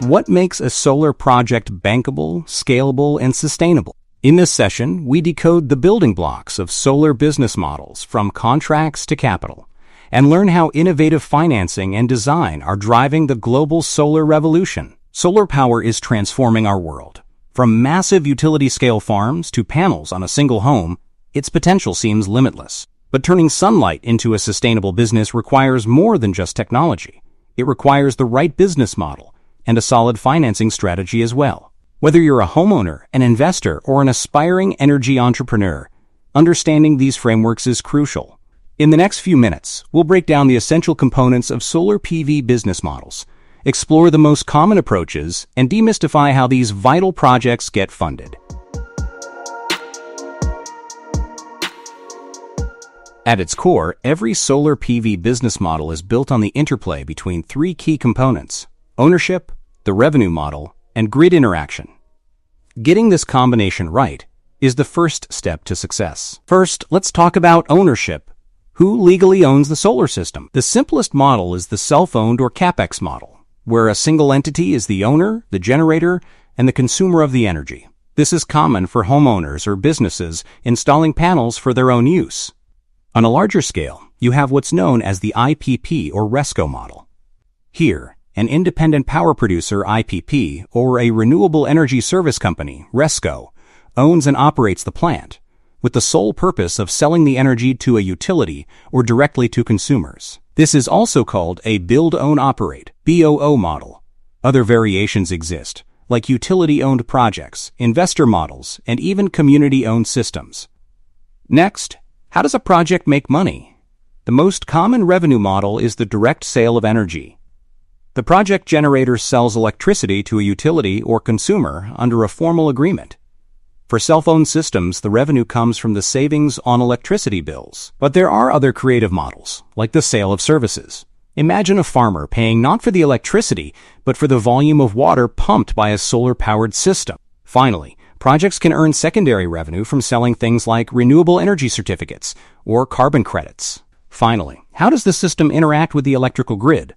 what makes a solar project bankable, scalable, and sustainable. In this session, we decode the building blocks of solar business models from contracts to capital, and learn how innovative financing and design are driving the global solar revolution. Solar power is transforming our world. From massive utility-scale farms to panels on a single home, its potential seems limitless. But turning sunlight into a sustainable business requires more than just technology. It requires the right business model and a solid financing strategy as well. Whether you're a homeowner, an investor, or an aspiring energy entrepreneur, understanding these frameworks is crucial. In the next few minutes, we'll break down the essential components of solar PV business models, explore the most common approaches, and demystify how these vital projects get funded. At its core, every solar PV business model is built on the interplay between three key components: ownership, the revenue model, and grid interaction. Getting this combination right is the first step to success. First, let's talk about ownership. Who legally owns the solar system? The simplest model is the self-owned or CAPEX model, where a single entity is the owner, the generator, and the consumer of the energy. This is common for homeowners or businesses installing panels for their own use. On a larger scale, you have what's known as the IPP or RESCO model. Here, an independent power producer, IPP, or a renewable energy service company, RESCO, owns and operates the plant, with the sole purpose of selling the energy to a utility or directly to consumers. This is also called a build-own-operate, BOO model. Other variations exist, like utility-owned projects, investor models, and even community-owned systems. Next, how does a project make money? The most common revenue model is the direct sale of energy. The project generator sells electricity to a utility or consumer under a formal agreement. For self-owned systems, the revenue comes from the savings on electricity bills. But there are other creative models, like the sale of services. Imagine a farmer paying not for the electricity, but for the volume of water pumped by a solar-powered system. Finally, projects can earn secondary revenue from selling things like renewable energy certificates or carbon credits. Finally, how does the system interact with the electrical grid?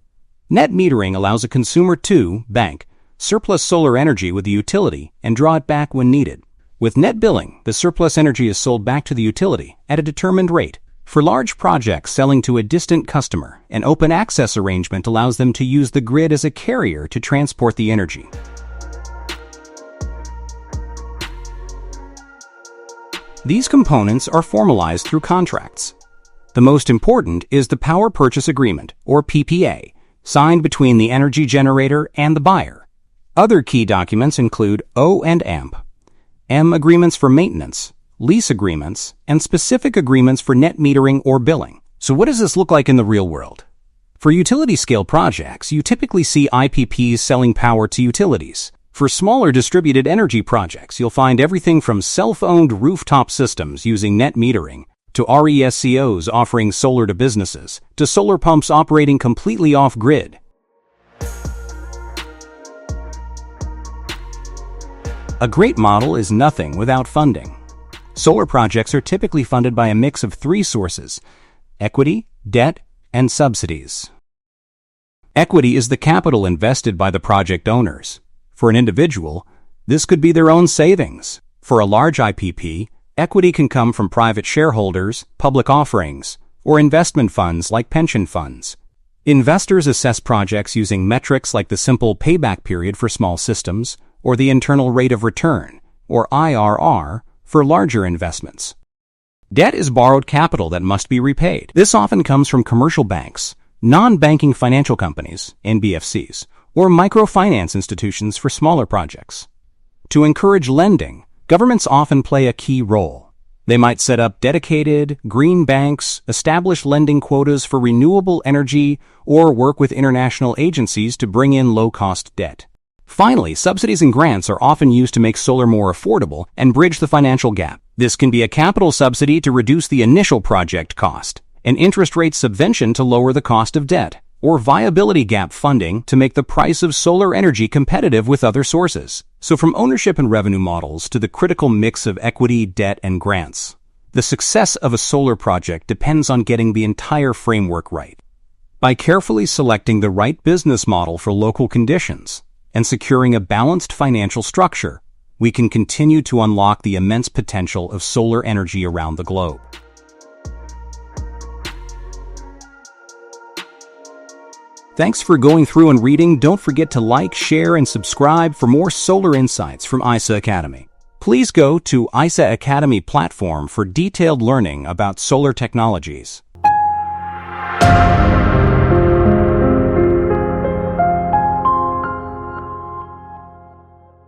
Net metering allows a consumer to bank surplus solar energy with the utility and draw it back when needed. With net billing, the surplus energy is sold back to the utility at a determined rate. For large projects selling to a distant customer, an open access arrangement allows them to use the grid as a carrier to transport the energy. These components are formalized through contracts. The most important is the Power Purchase Agreement, or PPA, signed between the energy generator and the buyer. Other key documents include O&M, M agreements for maintenance, lease agreements, and specific agreements for net metering or billing. So what does this look like in the real world? For utility-scale projects, you typically see IPPs selling power to utilities. For smaller distributed energy projects, you'll find everything from self-owned rooftop systems using net metering, to RESCOs offering solar to businesses, to solar pumps operating completely off-grid. A great model is nothing without funding. Solar projects are typically funded by a mix of three sources: equity, debt, and subsidies. Equity is the capital invested by the project owners. For an individual, this could be their own savings. For a large IPP, equity can come from private shareholders, public offerings, or investment funds like pension funds. Investors assess projects using metrics like the simple payback period for small systems, or the internal rate of return, or IRR, for larger investments. Debt is borrowed capital that must be repaid. This often comes from commercial banks, non-banking financial companies, NBFCs, or microfinance institutions for smaller projects. To encourage lending, governments often play a key role. They might set up dedicated, green banks, establish lending quotas for renewable energy, or work with international agencies to bring in low-cost debt. Finally, subsidies and grants are often used to make solar more affordable and bridge the financial gap. This can be a capital subsidy to reduce the initial project cost, an interest rate subvention to lower the cost of debt, or viability gap funding to make the price of solar energy competitive with other sources. So from ownership and revenue models to the critical mix of equity, debt, and grants, the success of a solar project depends on getting the entire framework right. By carefully selecting the right business model for local conditions and securing a balanced financial structure, we can continue to unlock the immense potential of solar energy around the globe. Thanks for going through and reading. Don't forget to like, share, and subscribe for more solar insights from I-SED Academy. Please go to I-SED Academy platform for detailed learning about solar technologies.